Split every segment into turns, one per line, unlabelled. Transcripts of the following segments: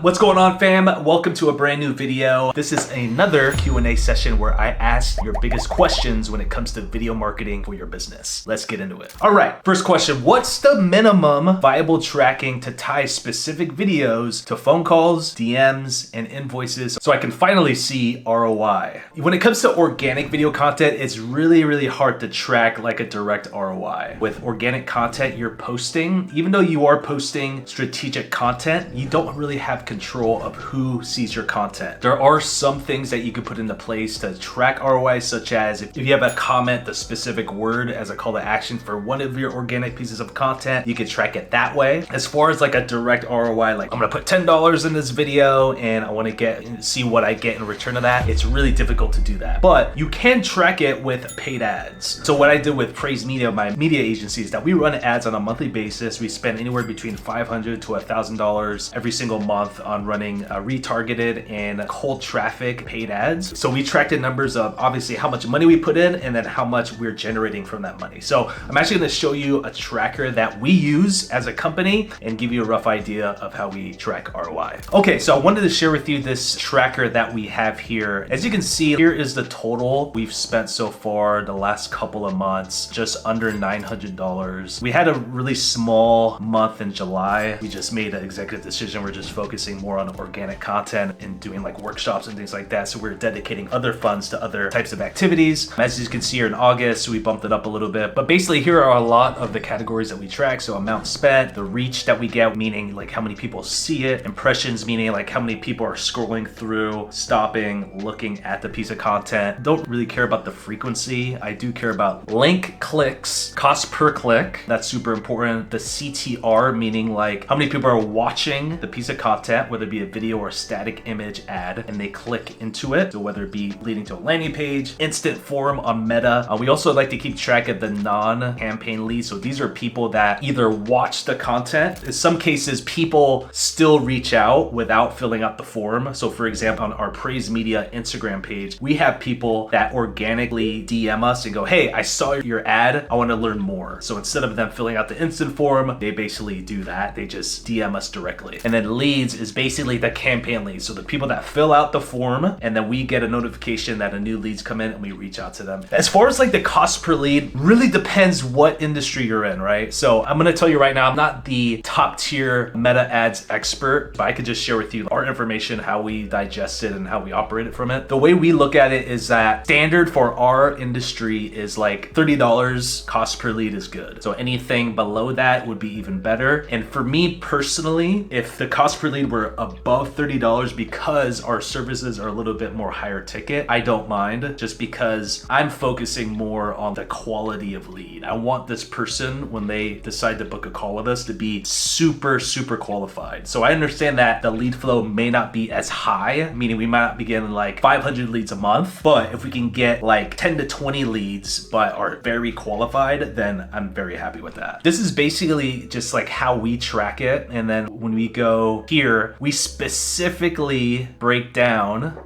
What's going on, fam? Welcome to a brand new video. This is another Q&A session where I ask your biggest questions when it comes to video marketing for your business. Let's get into it. All right, first question. What's the minimum viable tracking to tie specific videos to phone calls, DMs, and invoices so I can finally see ROI? When it comes to organic video content, it's really hard to track like a direct ROI. With organic content you're posting, even though you are posting strategic content, you don't really have control of who sees your content. There are some things that you can put into place to track ROI, such as if you have a comment, the specific word as a call to action for one of your organic pieces of content, you can track it that way. As far as like a direct ROI, like I'm gonna put $10 in this video and I want to see what I get in return of that, it's really difficult to do that. But you can track it with paid ads. So what I did with Praise Media, my media agency, is that we run ads on a monthly basis. We spend anywhere between $500 to $1,000 every single month on running retargeted and cold traffic paid ads. So we track the numbers of obviously how much money we put in and then how much we're generating from that money. So I'm actually going to show you a tracker that we use as a company and give you a rough idea of how we track ROI. Okay, so I wanted to share with you this tracker that we have here. As you can see, here is the total we've spent so far the last couple of months, just under $900. We had a really small month in July. We just made an executive decision. We're just focusing more on organic content and doing like workshops and things like that. So we're dedicating other funds to other types of activities. As you can see here in August, we bumped it up a little bit, but basically here are a lot of the categories that we track. So amount spent, the reach that we get, meaning like how many people see it, impressions, meaning like how many people are scrolling through, stopping, looking at the piece of content. Don't really care about the frequency. I do care about link clicks, cost per click. That's super important. The CTR, meaning like how many people are watching the piece of content, whether it be a video or a static image ad, and they click into it. So whether it be leading to a landing page, instant forum on Meta. We also like to keep track of the non-campaign leads. So these are people that either watch the content. In some cases, people still reach out without filling out the form. So for example, on our Praise Media Instagram page, we have people that organically DM us and go, hey, I saw your ad, I want to learn more. So instead of them filling out the instant form, they basically do that. They just DM us directly. And then leads is basically the campaign leads. So the people that fill out the form, and then we get a notification that a new leads come in and we reach out to them. As far as like the cost per lead, really depends what industry you're in, right? So I'm gonna tell you right now, I'm not the top tier meta ads expert, but I could just share with you our information, how we digest it and how we operate it from it. The way we look at it is that standard for our industry is like $30 cost per lead is good. So anything below that would be even better. And for me personally, if the cost per lead were above $30 because our services are a little bit more higher ticket, I don't mind, just because I'm focusing more on the quality of lead. I want this person, when they decide to book a call with us, to be super qualified. So I understand that the lead flow may not be as high, meaning we might not be getting like 500 leads a month, but if we can get like 10 to 20 leads but are very qualified, then I'm very happy with that. This is basically just like how we track it. And then when we go here, we specifically break down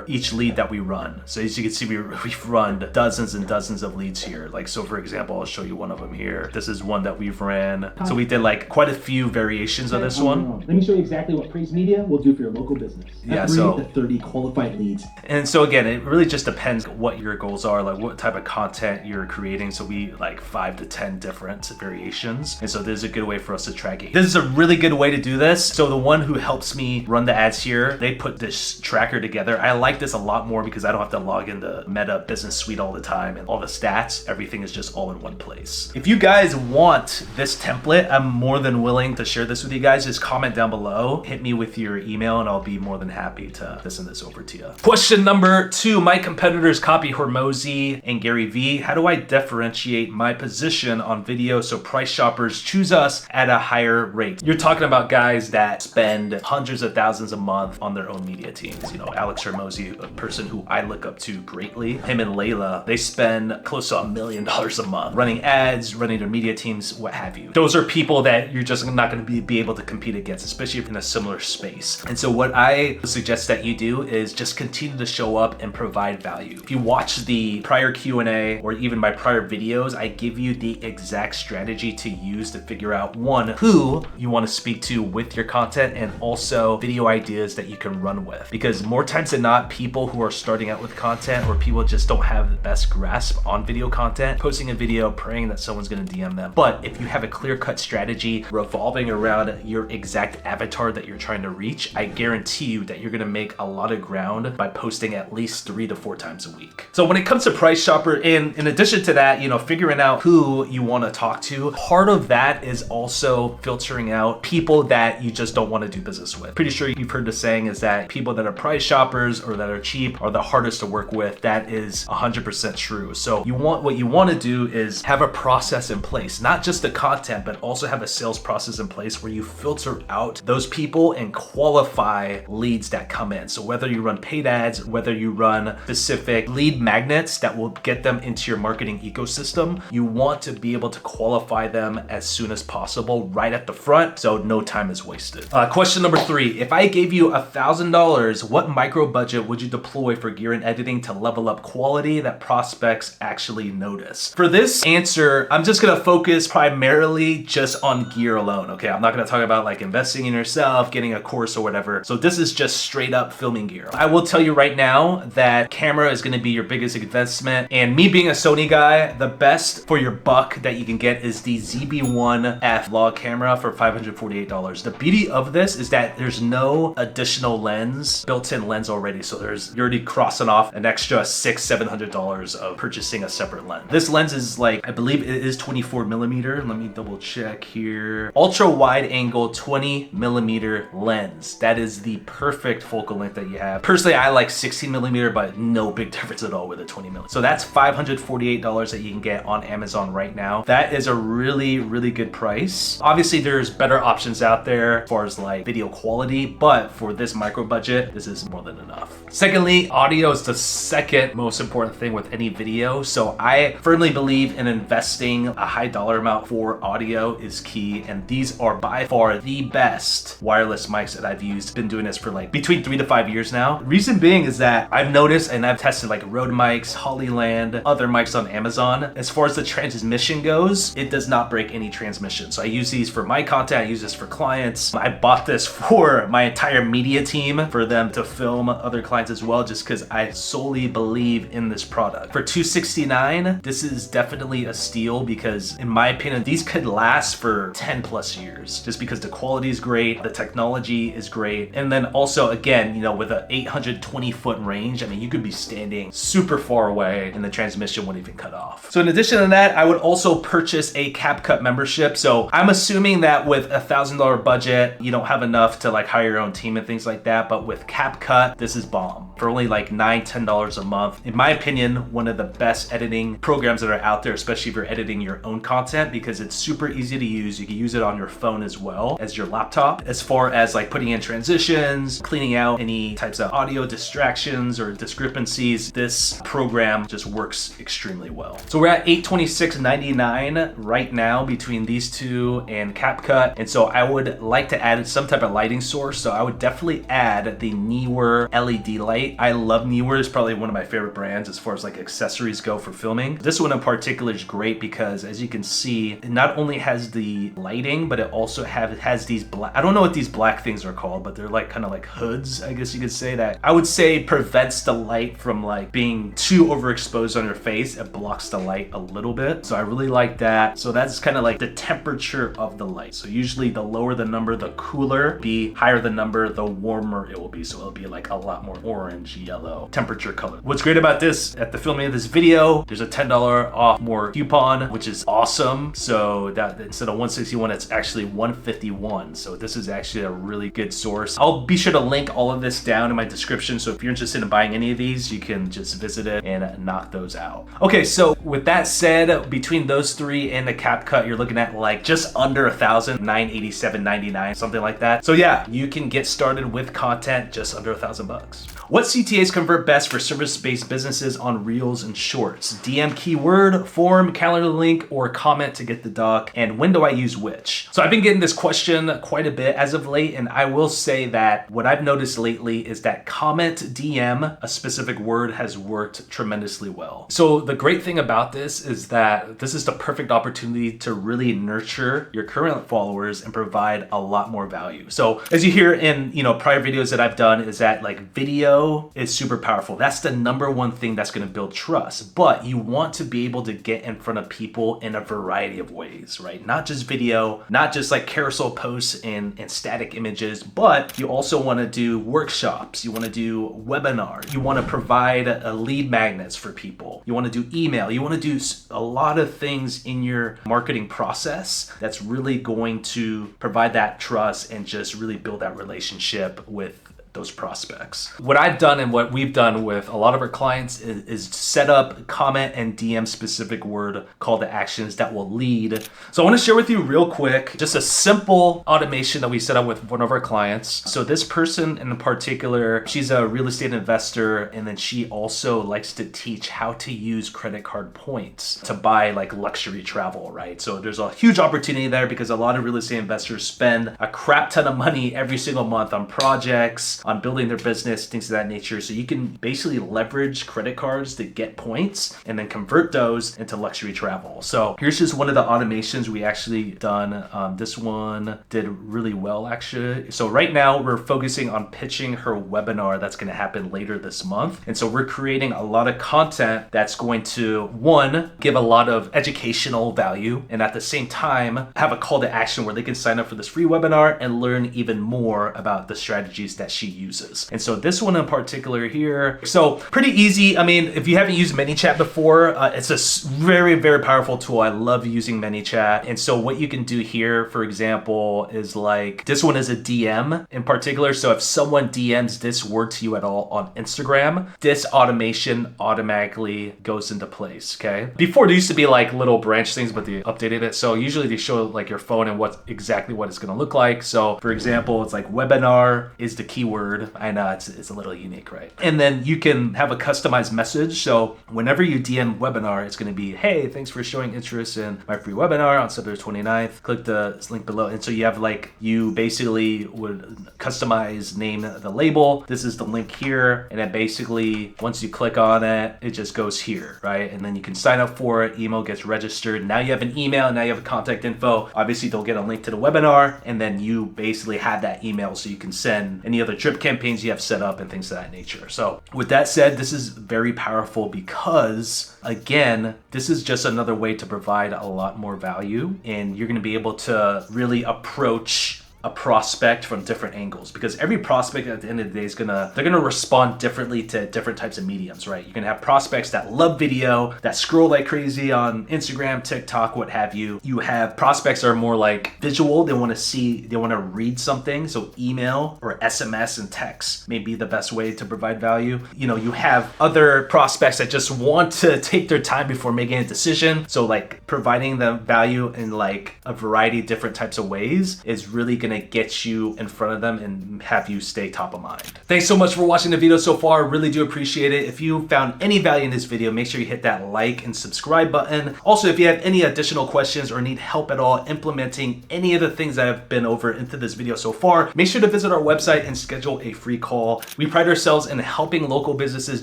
each lead that we run. So as you can see, we've run dozens and dozens of leads here. Like, so for example, I'll show you one of them here. This is one that we've ran. So we did like quite a few variations of this one.
Let me show you exactly what Praise Media will do for your local business.
Yeah, so
3 to 30 qualified leads.
And so again, it really just depends what your goals are, like what type of content you're creating. So we like 5 to 10 different variations. And so this is a good way for us to track it. This is a really good way to do this. So the one who helps me run the ads here, they put this tracker together. I like this a lot more because I don't have to log into Meta Business Suite all the time and all the stats. Everything is just all in one place. If you guys want this template, I'm more than willing to share this with you guys. Just comment down below, hit me with your email, and I'll be more than happy to send this over to you. Question number 2, my competitors copy Hormozi and Gary Vee. How do I differentiate my position on video so price shoppers choose us at a higher rate? You're talking about guys that spend hundreds of thousands a month on their own media teams. You know, Alex Hormozi, a person who I look up to greatly, him and Layla, they spend close to $1 million a month running ads, running their media teams, what have you. Those are people that you're just not going to be able to compete against, especially in a similar space. And so what I suggest that you do is just continue to show up and provide value. If you watch the prior Q&A or even my prior videos, I give you the exact strategy to use to figure out, one, who you want to speak to with your content, and also video ideas that you can run with. Because more times than not, people who are starting out with content or people just don't have the best grasp on video content, posting a video, praying that someone's gonna DM them. But if you have a clear-cut strategy revolving around your exact avatar that you're trying to reach, I guarantee you that you're gonna make a lot of ground by posting at least 3 to 4 times a week. So when it comes to Price Chopper, and in addition to that, figuring out who you wanna talk to, part of that is also filtering out people that you just don't wanna do business with. Pretty sure you've heard the saying is that people that are price shoppers or that are cheap are the hardest to work with. That is 100% true. So what you want to do is have a process in place, not just the content, but also have a sales process in place where you filter out those people and qualify leads that come in. So whether you run paid ads, whether you run specific lead magnets that will get them into your marketing ecosystem, you want to be able to qualify them as soon as possible right at the front so no time is wasted. Question number 3, if I gave you $1,000, what micro budget would you deploy for gear and editing to level up quality that prospects actually notice? For this answer, I'm just gonna focus primarily just on gear alone, okay? I'm not gonna talk about like investing in yourself, getting a course or whatever. So this is just straight up filming gear. I will tell you right now that camera is gonna be your biggest investment. And me being a Sony guy, the best for your buck that you can get is the ZB-1F vlog camera for $548. The beauty of this is that there's no additional lens, built-in lens already. So you're already crossing off an extra $600-700 of purchasing a separate lens. This lens is like, I believe it is 24 millimeter. Let me double check here. Ultra wide angle 20 millimeter lens. That is the perfect focal length that you have. Personally, I like 16 millimeter, but no big difference at all with a 20 millimeter. So that's $548 that you can get on Amazon right now. That is a really, really good price. Obviously, there's better options out there as far as like video quality, but for this micro budget, this is more than enough. Secondly, audio is the second most important thing with any video. So I firmly believe in investing a high dollar amount for audio is key. And these are by far the best wireless mics that I've used. Been doing this for like between 3 to 5 years now. Reason being is that I've noticed and I've tested like Rode mics, Hollyland, other mics on Amazon. As far as the transmission goes, it does not break any transmission. So I use these for my content. I use this for clients. I bought this for my entire media team for them to film other clients as well, just because I solely believe in this product. For $269, this is definitely a steal because in my opinion, these could last for 10 plus years just because the quality is great, the technology is great. And then also again, with an 820 foot range, I mean, you could be standing super far away and the transmission wouldn't even cut off. So in addition to that, I would also purchase a CapCut membership. So I'm assuming that with $1,000 budget, you don't have enough to like hire your own team and things like that. But with CapCut, this is bomb. For only like $9-10 a month. In my opinion, one of the best editing programs that are out there, especially if you're editing your own content, because it's super easy to use. You can use it on your phone as well as your laptop. As far as like putting in transitions, cleaning out any types of audio distractions or discrepancies, this program just works extremely well. So we're at $826.99 right now between these two and CapCut. And so I would like to add some type of lighting source. So I would definitely add the Neewer LED light. I love Neewer. It's probably one of my favorite brands as far as like accessories go for filming. This one in particular is great because as you can see, it not only has the lighting, but it also has these black, I don't know what these black things are called, but they're like kind of like hoods, I guess you could say, that I would say prevents the light from like being too overexposed on your face. It blocks the light a little bit. So I really like that. So that's kind of like the temperature of the light. So usually the lower the number, the cooler, the higher the number, the warmer it will be. So it'll be like a lot more orange, yellow temperature color. What's great about this, at the filming of this video, there's a $10 off more coupon, which is awesome. So that instead of $161, it's actually $151. So this is actually a really good source. I'll be sure to link all of this down in my description. So if you're interested in buying any of these, you can just visit it and knock those out. Okay, so with that said, between those three and the CapCut, you're looking at like just under $1,000, $987.99, something like that. So yeah, you can get started with content just under $1,000 bucks. What CTAs convert best for service-based businesses on Reels and Shorts? DM keyword, form, calendar link, or comment to get the doc? And when do I use which? So I've been getting this question quite a bit as of late, and I will say that what I've noticed lately is that comment DM a specific word has worked tremendously well. So the great thing about this is that this is the perfect opportunity to really nurture your current followers and provide a lot more value. So as you hear in prior videos that I've done, is that like video is super powerful. That's the number one thing that's going to build trust. But you want to be able to get in front of people in a variety of ways, right? Not just video, not just like carousel posts and static images, but you also want to do workshops. You want to do webinars. You want to provide lead magnets for people. You want to do email. You want to do a lot of things in your marketing process that's really going to provide that trust and just really build that relationship with those prospects. What I've done and what we've done with a lot of our clients is set up comment and DM specific word call to actions that will lead. So I want to share with you real quick, just a simple automation that we set up with one of our clients. So this person in particular, she's a real estate investor, and then she also likes to teach how to use credit card points to buy like luxury travel, right? So there's a huge opportunity there because a lot of real estate investors spend a crap ton of money every single month on projects, on building their business, things of that nature. So you can basically leverage credit cards to get points and then convert those into luxury travel. So here's just one of the automations we actually done. This one did really well actually. So right now we're focusing on pitching her webinar that's going to happen later this month. And so we're creating a lot of content that's going to, one, give a lot of educational value, and at the same time have a call to action where they can sign up for this free webinar and learn even more about the strategies that she uses. And so this one in particular here, so pretty easy. I mean, if you haven't used ManyChat before, it's a very, very powerful tool. I love using ManyChat. And so what you can do here, for example, is like, this one is a DM in particular. So if someone DMs this word to you at all on Instagram, this automation automatically goes into place, okay? Before, there used to be like little branch things, but they updated it. So usually they show like your phone and exactly what it's gonna look like. So for example, it's like webinar is the keyword. I know it's a little unique, right? And then you can have a customized message. So whenever you DM webinar, it's going to be, hey, thanks for showing interest in my free webinar on September 29th. Click the link below. And so you have like, you basically would customize, name the label. This is the link here. And then basically once you click on it, it just goes here, right? And then you can sign up for it. Email gets registered. Now you have an email. Now you have a contact info. Obviously they'll get a link to the webinar, and then you basically have that email so you can send any other drip campaigns you have set up and things of that nature. So with that said, this is very powerful because again, this is just another way to provide a lot more value, and you're going to be able to really approach a prospect from different angles, because every prospect at the end of the day they're gonna respond differently to different types of mediums, right? You're gonna have prospects that love video, that scroll like crazy on Instagram, TikTok, what have you. You have prospects that are more like visual. They want to see, they want to read something. So email or SMS and text may be the best way to provide value. You have other prospects that just want to take their time before making a decision. So like providing them value in like a variety of different types of ways is really gonna get you in front of them and have you stay top of mind. Thanks so much for watching the video so far. Really do appreciate it. If you found any value in this video, make sure you hit that like and subscribe button. Also, if you have any additional questions or need help at all implementing any of the things that I've been over into this video so far, make sure to visit our website and schedule a free call. We pride ourselves in helping local businesses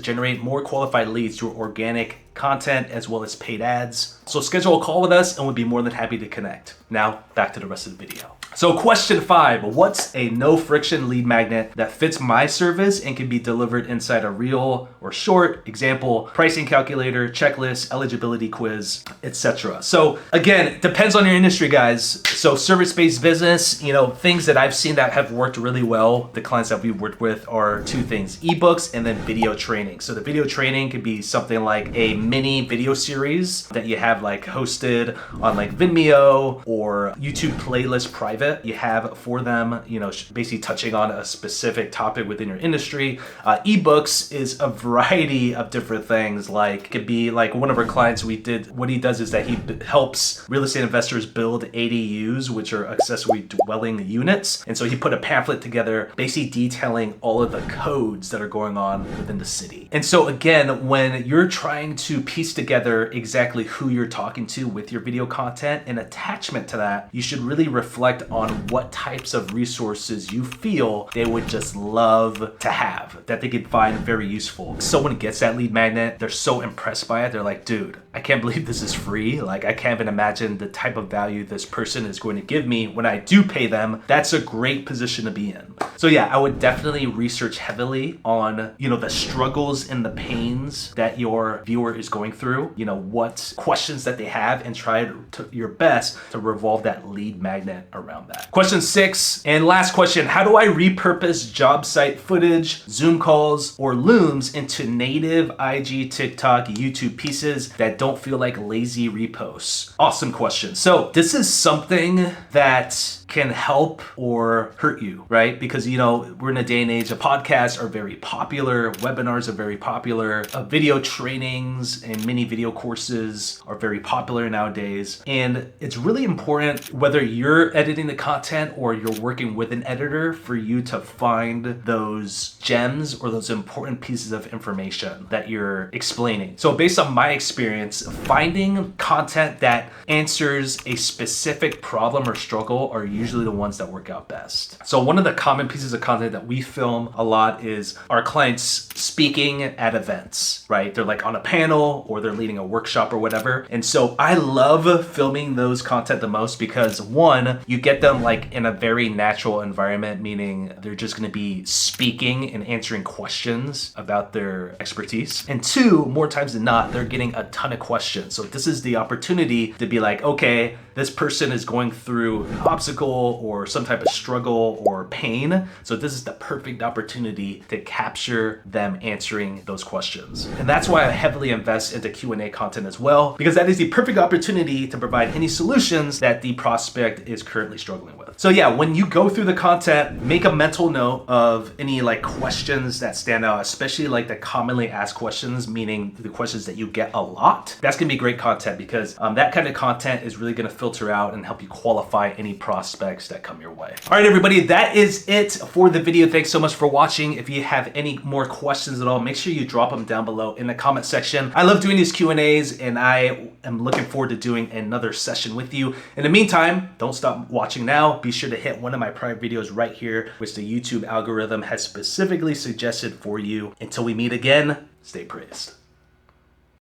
generate more qualified leads through organic content as well as paid ads. So schedule a call with us and we'll be more than happy to connect. Now, back to the rest of the video. So question 5, what's a no friction lead magnet that fits my service and can be delivered inside a reel or short? Example, pricing calculator, checklist, eligibility quiz, etc. So again, depends on your industry, guys. So service-based business, things that I've seen that have worked really well, the clients that we've worked with, are two things: ebooks and then video training. So the video training could be something like a mini video series that you have like hosted on like Vimeo or YouTube playlist private you have for them, you know, basically touching on a specific topic within your industry. Ebooks is a variety of different things. Like it could be like one of our clients, what he does is that he helps real estate investors build ADUs, which are accessory dwelling units. And so he put a pamphlet together basically detailing all of the codes that are going on within the city. And so again, when you're trying to piece together exactly who you're talking to with your video content, and attachment to that, you should really reflect on what types of resources you feel they would just love to have, that they could find very useful. Someone gets that lead magnet, they're so impressed by it, they're like, dude, I can't believe this is free. Like, I can't even imagine the type of value this person is going to give me when I do pay them. That's a great position to be in. So yeah, I would definitely research heavily on, you know, the struggles and the pains that your viewer is going through, you know, what questions that they have, and try your best to revolve that lead magnet around that. Question 6 and last question, how do I repurpose job site footage, Zoom calls, or Looms into native IG, TikTok, YouTube pieces that don't feel like lazy reposts? Awesome question. So this is something that can help or hurt you, right? Because, you know, we're in a day and age of podcasts are very popular, webinars are very popular, video trainings and mini video courses are very popular nowadays. And it's really important, whether you're editing the content or you're working with an editor, for you to find those gems or those important pieces of information that you're explaining. So based on my experience, finding content that answers a specific problem or struggle are usually the ones that work out best. So one of the common pieces of content that we film a lot is our clients speaking at events, right? They're like on a panel or they're leading a workshop or whatever. And so I love filming those content the most because, one, you get them like in a very natural environment, meaning they're just going to be speaking and answering questions about their expertise. And two, more times than not, they're getting a ton of questions. So this is the opportunity to be like, okay, this person is going through an obstacle or some type of struggle or pain. So this is the perfect opportunity to capture them answering those questions. And that's why I heavily invest into Q&A content as well, because that is the perfect opportunity to provide any solutions that the prospect is currently struggling with. So yeah, when you go through the content, make a mental note of any like questions that stand out, especially like the commonly asked questions, meaning the questions that you get a lot. That's gonna be great content, because that kind of content is really gonna filter out and help you qualify any prospects that come your way. All right, everybody, that is it for the video. Thanks so much for watching. If you have any more questions at all, make sure you drop them down below in the comment section. I love doing these Q&As, and I am looking forward to doing another session with you. In the meantime, don't stop watching now. Be sure to hit one of my prior videos right here, which the YouTube algorithm has specifically suggested for you. Until we meet again, stay praised.